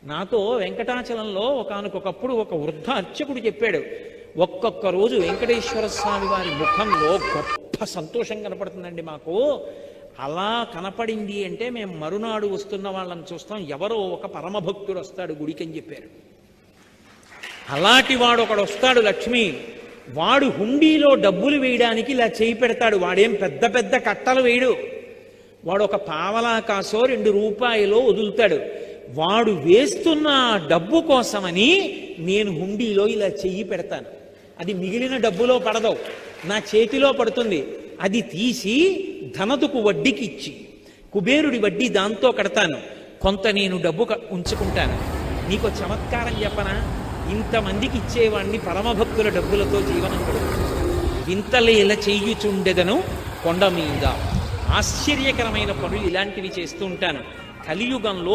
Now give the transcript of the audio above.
నాతో వెంకటాచలంలో ఒకానొకప్పుడు ఒక వృద్ధ అర్చకుడు చెప్పాడు, ఒక్కొక్క రోజు వెంకటేశ్వర స్వామి వారి ముఖంలో గొప్ప సంతోషం కనపడుతుందండి మాకు. అలా కనపడింది అంటే మేము మరునాడు వస్తున్న వాళ్ళని చూస్తాం, ఎవరో ఒక పరమభక్తుడు వస్తాడు గుడికి అని చెప్పారు. అలాంటి వాడు ఒకడు వస్తాడు లక్ష్మి, వాడు హుండీలో డబ్బులు వేయడానికి ఇలా చేయి పెడతాడు. వాడేం పెద్ద పెద్ద కట్టలు వేయడు, వాడు ఒక పావలా కాసో 2 రూపాయలో వదులుతాడు. వాడు వేస్తున్న డబ్బు కోసమని నేను హుండీలో ఇలా చెయ్యి పెడతాను. అది మిగిలిన డబ్బులో పడదు, నా చేతిలో పడుతుంది. అది తీసి ధనదుకు వడ్డీకి ఇచ్చి కుబేరుడి వడ్డీ దాంతో కడతాను, కొంత నేను డబ్బు ఉంచుకుంటాను. నీకు చమత్కారం చెప్పనా, ఇంతమందికి ఇచ్చేవాడిని పరమభక్తుల డబ్బులతో జీవనం గడుపుతుంది. వింతలేల చెయ్యుచుండెదను కొండ మీద. ఆశ్చర్యకరమైన పనులు ఇలాంటివి చేస్తూ ఉంటాను. కలియుగంలో